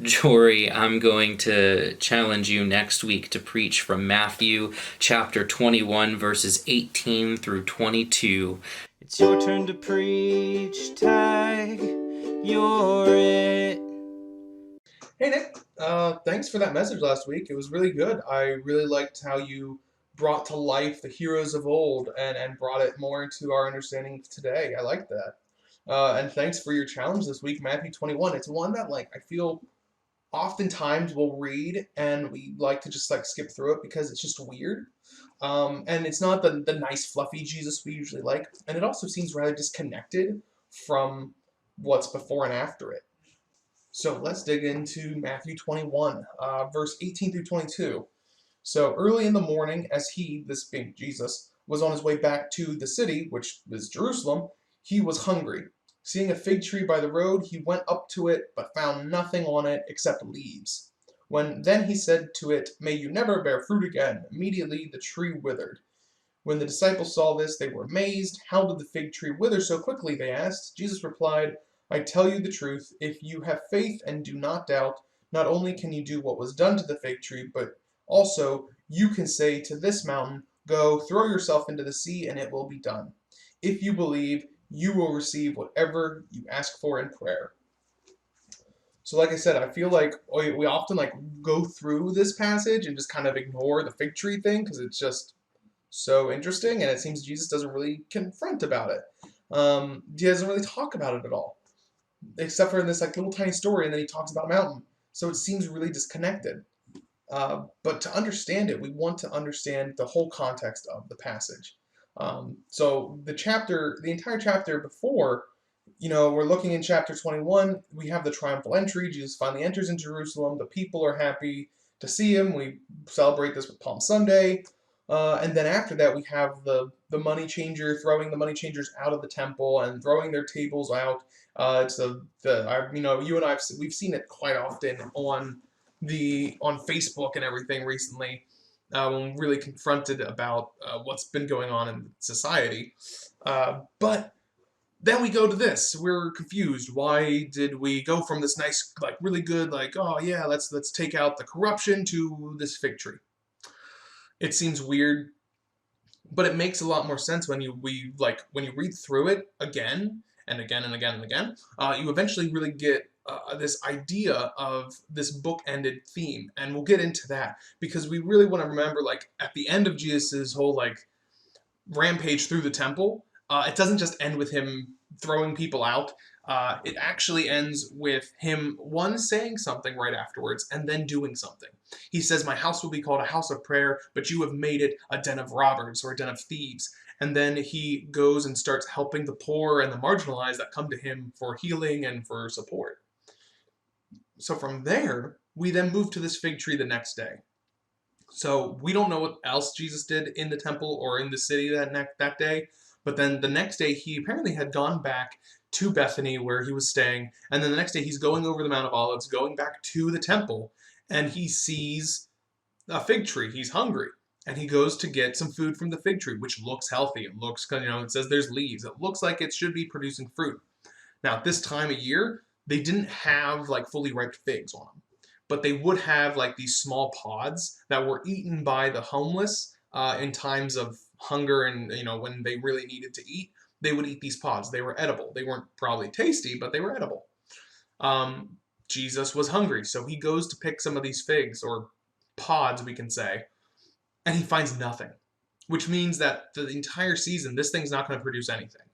Jory, I'm going to challenge you next week to preach from Matthew chapter 21, verses 18 through 22. It's your turn to preach, tag, you're it. Hey Nick, thanks for that message last week. It was really good. I really liked how you brought to life the heroes of old and brought it more into our understanding of today. I like that. And thanks for your challenge this week, Matthew 21. It's one that I feel oftentimes we'll read and we like to just skip through it because it's just weird. And it's not the nice fluffy Jesus we usually like. And it also seems rather disconnected from what's before and after it. So let's dig into Matthew 21, verse 18 through 22. So early in the morning, as he, this being Jesus, was on his way back to the city, which is Jerusalem, he was hungry. Seeing a fig tree by the road, he went up to it, but found nothing on it except leaves. Then he said to it, "May you never bear fruit again." Immediately the tree withered. When the disciples saw this, they were amazed. "How did the fig tree wither so quickly?" they asked. Jesus replied, "I tell you the truth, if you have faith and do not doubt, not only can you do what was done to the fig tree, but also you can say to this mountain, 'Go, throw yourself into the sea,' and it will be done. If you believe, you will receive whatever you ask for in prayer." So like I said, I feel like we often go through this passage and just kind of ignore the fig tree thing because it's just so interesting, and it seems Jesus doesn't really confront about it. He doesn't really talk about it at all, except for in this little tiny story, and then he talks about a mountain. So it seems really disconnected. But to understand it, we want to understand the whole context of the passage. So the entire chapter before, we're looking in chapter 21. We have the triumphal entry. Jesus finally enters in Jerusalem. The people are happy to see him. We celebrate this with Palm Sunday. And then after that, we have the money changer throwing the money changers out of the temple and throwing their tables out. You and we've seen it quite often on Facebook and everything recently, when we're really confronted about what's been going on in society. But then we go to this. We're confused. Why did we go from this nice, really good, oh yeah, let's take out the corruption to this fig tree? It seems weird, but it makes a lot more sense when you read through it again and again and again and again. You eventually really get this idea of this book-ended theme, and we'll get into that because we really want to remember, at the end of Jesus's whole rampage through the temple, it doesn't just end with him throwing people out. It actually ends with him, one, saying something right afterwards and then doing something. He says, "My house will be called a house of prayer, but you have made it a den of robbers," or a den of thieves. And then he goes and starts helping the poor and the marginalized that come to him for healing and for support. So from there, we then move to this fig tree the next day. So we don't know what else Jesus did in the temple or in the city that day. But then the next day, he apparently had gone back to Bethany where he was staying. And then the next day, he's going over the Mount of Olives, going back to the temple. And he sees a fig tree. He's hungry. And he goes to get some food from the fig tree, which looks healthy. It looks, it says there's leaves. It looks like it should be producing fruit. Now, at this time of year, they didn't have fully ripe figs on them. But they would have these small pods that were eaten by the homeless in times of hunger, and when they really needed to eat, they would eat these pods. They were edible. They weren't probably tasty, but they were edible. Jesus was hungry, so he goes to pick some of these figs, or pods we can say, and he finds nothing, which means that for the entire season, this thing's not going to produce anything.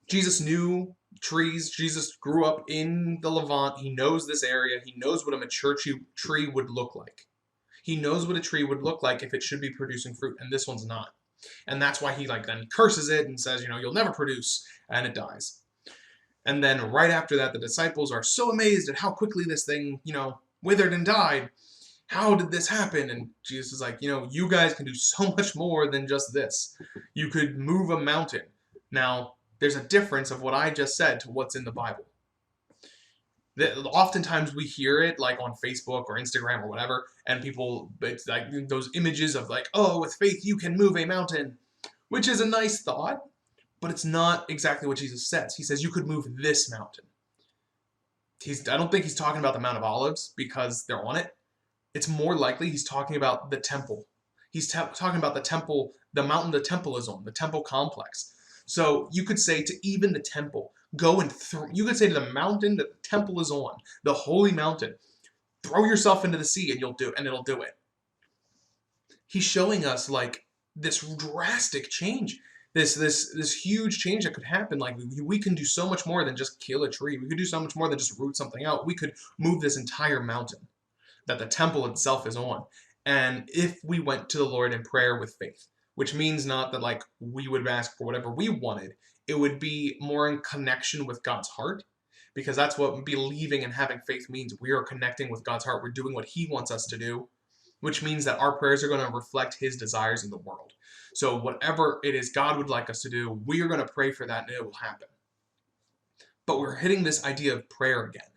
Jesus knew trees. Jesus grew up in the Levant. He knows this area. He knows what a mature tree would look like. He knows what a tree would look like if it should be producing fruit, and this one's not. And that's why he then curses it and says, you'll never produce, and it dies. And then right after that, the disciples are so amazed at how quickly this thing, withered and died. How did this happen? And Jesus is like, you guys can do so much more than just this. You could move a mountain. Now, there's a difference of what I just said to what's in the Bible. Oftentimes we hear it on Facebook or Instagram or whatever, and people, it's those images of oh, with faith you can move a mountain, which is a nice thought, but it's not exactly what Jesus says. He says you could move this mountain. I don't think he's talking about the Mount of Olives because they're on it. It's more likely he's talking about the temple. He's talking about the temple, the mountain the temple is on, the temple complex. So you could say to even the temple, go and you could say to the mountain that the temple is on, the holy mountain, throw yourself into the sea and it'll do it. He's showing us like this drastic change, this huge change that could happen. Like we can do so much more than just kill a tree. We could do so much more than just root something out. We could move this entire mountain that the temple itself is on. And if we went to the Lord in prayer with faith, which means not that like we would ask for whatever we wanted, it would be more in connection with God's heart, because that's what believing and having faith means. We are connecting with God's heart. We're doing what He wants us to do, which means that our prayers are going to reflect His desires in the world. So whatever it is God would like us to do, we are going to pray for that and it will happen. But we're hitting this idea of prayer again.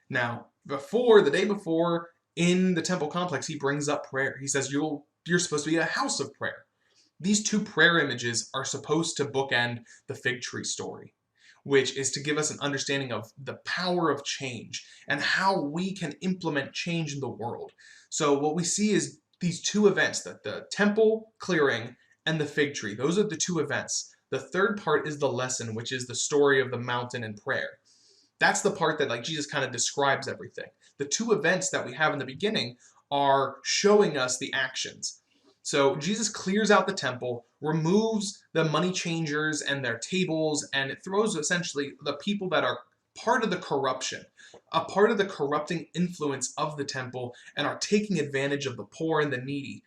Now, the day before, in the temple complex, he brings up prayer. He says, you're supposed to be a house of prayer. These two prayer images are supposed to bookend the fig tree story, which is to give us an understanding of the power of change and how we can implement change in the world. So what we see is these two events, that the temple clearing and the fig tree. Those are the two events. The third part is the lesson, which is the story of the mountain and prayer. That's the part that like Jesus kind of describes everything. The two events that we have in the beginning are showing us the actions. So Jesus clears out the temple, removes the money changers and their tables, and it throws essentially the people that are part of the corruption, a part of the corrupting influence of the temple, and are taking advantage of the poor and the needy.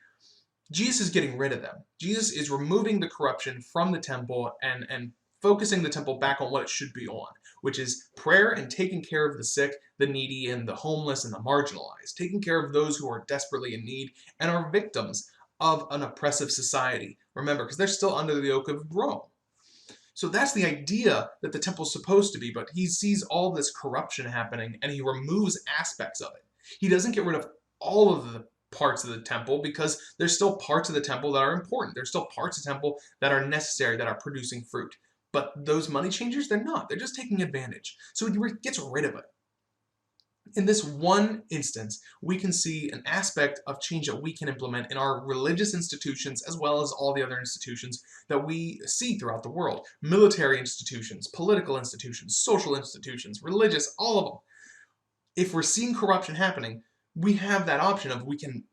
Jesus is getting rid of them. Jesus is removing the corruption from the temple and focusing the temple back on what it should be on, which is prayer and taking care of the sick, the needy, and the homeless and the marginalized, taking care of those who are desperately in need and are victims of an oppressive society. Remember, because they're still under the yoke of Rome. So that's the idea that the temple's supposed to be, but he sees all this corruption happening and he removes aspects of it. He doesn't get rid of all of the parts of the temple because there's still parts of the temple that are important. There's still parts of the temple that are necessary, that are producing fruit. But those money changers, they're not. They're just taking advantage. So he gets rid of it. In this one instance, we can see an aspect of change that we can implement in our religious institutions as well as all the other institutions that we see throughout the world. Military institutions, political institutions, social institutions, religious, all of them. If we're seeing corruption happening, we have that option of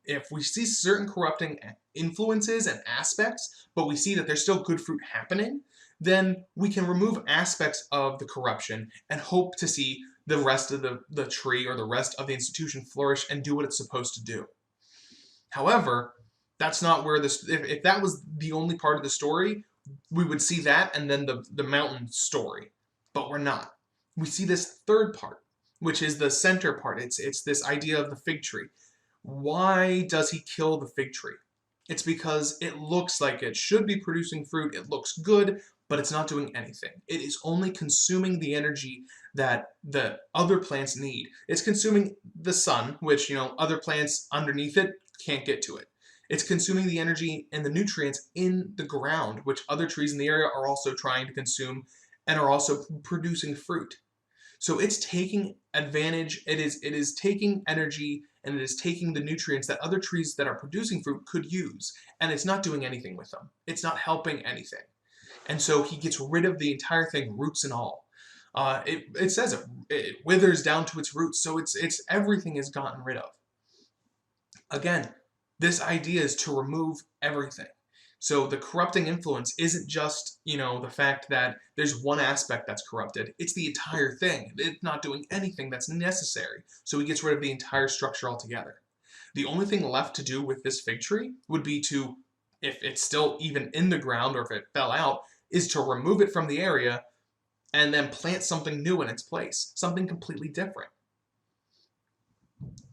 if we see certain corrupting influences and aspects, but we see that there's still good fruit happening, then we can remove aspects of the corruption and hope to see the rest of the tree or the rest of the institution flourish and do what it's supposed to do. However, that's not where this, if that was the only part of the story, we would see that and then the mountain story. But we're not. We see this third part, which is the center part. It's this idea of the fig tree. Why does he kill the fig tree? It's because it looks like it should be producing fruit. It looks good, but it's not doing anything. It is only consuming the energy that the other plants need. It's consuming the sun, which, other plants underneath it can't get to it. It's consuming the energy and the nutrients in the ground, which other trees in the area are also trying to consume and are also producing fruit. So it's taking advantage, it is taking energy and it is taking the nutrients that other trees that are producing fruit could use, and it's not doing anything with them. It's not helping anything. And so he gets rid of the entire thing, roots and all. It says it withers down to its roots, so it's everything is gotten rid of. Again, this idea is to remove everything. So the corrupting influence isn't just, the fact that there's one aspect that's corrupted. It's the entire thing. It's not doing anything that's necessary. So he gets rid of the entire structure altogether. The only thing left to do with this fig tree would be to, if it's still even in the ground or if it fell out, is to remove it from the area and then plant something new in its place, something completely different.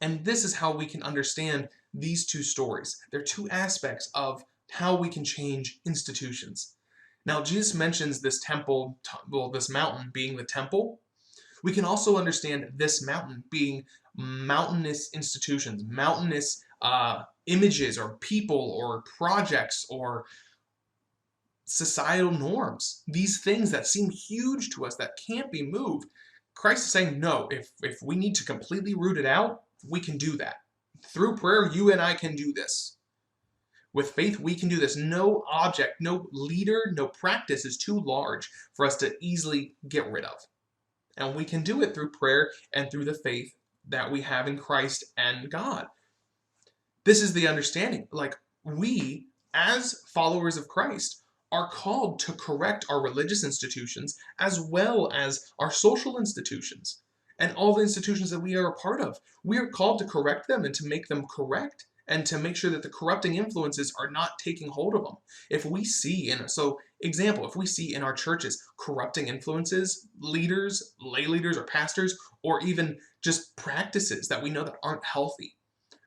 And this is how we can understand these two stories. They're two aspects of how we can change institutions. Now, Jesus mentions this temple, this mountain being the temple. We can also understand this mountain being mountainous institutions, mountainous images or people or projects or societal norms. These things that seem huge to us that can't be moved Christ is saying, no, if we need to completely root it out, we can do that. Through prayer, you and I can do this. With faith, we can do this. No object, no leader, no practice is too large for us to easily get rid of. And we can do it through prayer and through the faith that we have in Christ and God. This is the understanding. Like, we, as followers of Christ, are called to correct our religious institutions as well as our social institutions and all the institutions that we are a part of. We are called to correct them and to make them correct and to make sure that the corrupting influences are not taking hold of them. If we see if we see in our churches corrupting influences, leaders, lay leaders or pastors, or even just practices that we know that aren't healthy,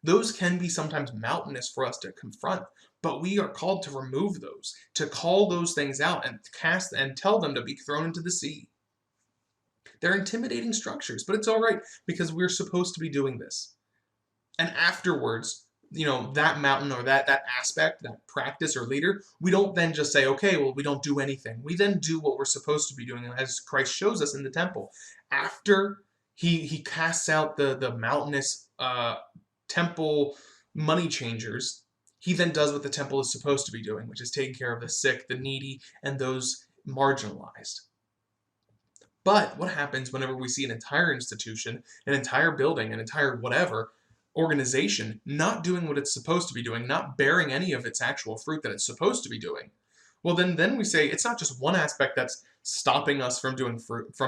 those can be sometimes mountainous for us to confront, but we are called to remove those, to call those things out and cast and tell them to be thrown into the sea. They're intimidating structures, but it's all right because we're supposed to be doing this. And afterwards, that mountain or that aspect, that practice or leader, we don't then just say, okay, well, we don't do anything. We then do what we're supposed to be doing, as Christ shows us in the temple. After he casts out the mountainous temple money changers, he then does what the temple is supposed to be doing, which is taking care of the sick, the needy, and those marginalized. But what happens whenever we see an entire institution, an entire building, an entire whatever organization not doing what it's supposed to be doing, not bearing any of its actual fruit that it's supposed to be doing? Well, then we say it's not just one aspect that's stopping us from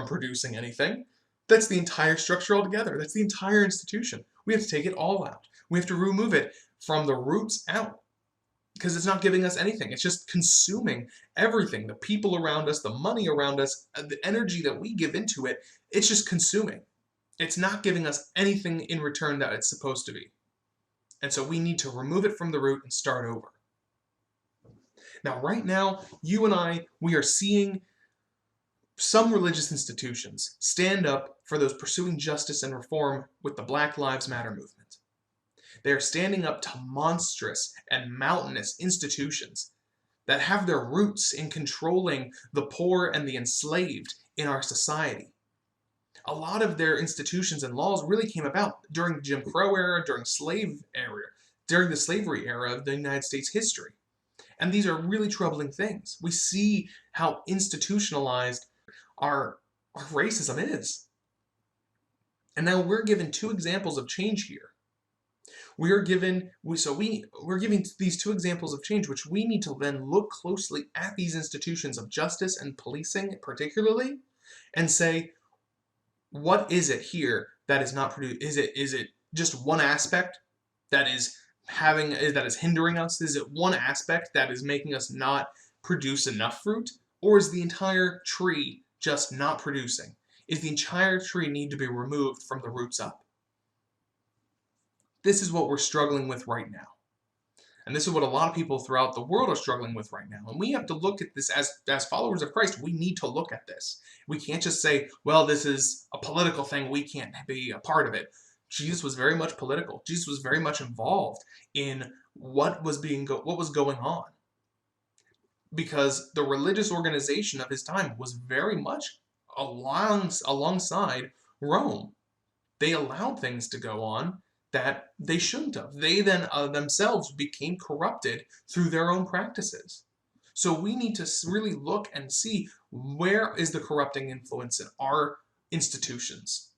producing anything. That's the entire structure altogether. That's the entire institution. We have to take it all out. We have to remove it from the roots out because it's not giving us anything. It's just consuming everything, the people around us, the money around us, the energy that we give into it. It's just consuming. It's not giving us anything in return that it's supposed to be. And so we need to remove it from the root and start over. Now, right now, you and I, we are seeing some religious institutions stand up for those pursuing justice and reform with the Black Lives Matter movement. They are standing up to monstrous and mountainous institutions that have their roots in controlling the poor and the enslaved in our society. A lot of their institutions and laws really came about during the Jim Crow era, during the slavery era of the United States history. And these are really troubling things. We see how institutionalized our racism is. And now we're given two examples of change here. We're given these two examples of change, which we need to then look closely at these institutions of justice and policing particularly, and say, what is it here that is not produced? Is it just one aspect that is hindering us? Is it one aspect that is making us not produce enough fruit? Or is the entire tree just not producing? Is the entire tree need to be removed from the roots up? This is what we're struggling with right now. And this is what a lot of people throughout the world are struggling with right now. And we have to look at this as followers of Christ. We need to look at this. We can't just say, well, this is a political thing. We can't be a part of it. Jesus was very much political. Jesus was very much involved in what was going on. Because the religious organization of his time was very much alongside Rome. They allowed things to go on that they shouldn't have. They then themselves became corrupted through their own practices. So we need to really look and see, where is the corrupting influence in our institutions?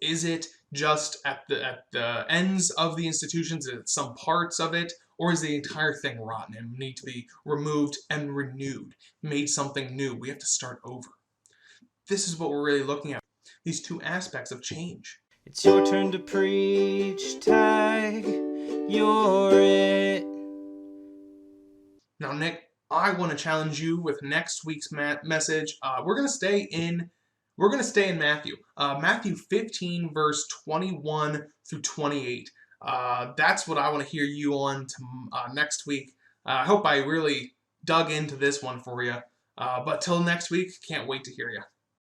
Is it just at the ends of the institutions, at some parts of it, or is the entire thing rotten and need to be removed and renewed, made something new? We have to start over. This is what we're really looking at, these two aspects of change. It's your turn to preach, tag, you're it. Now, Nick, I want to challenge you with next week's message. We're going to stay in Matthew. Matthew 15, verse 21 through 28. That's what I want to hear you on next week. I hope I really dug into this one for you. But till next week, can't wait to hear you.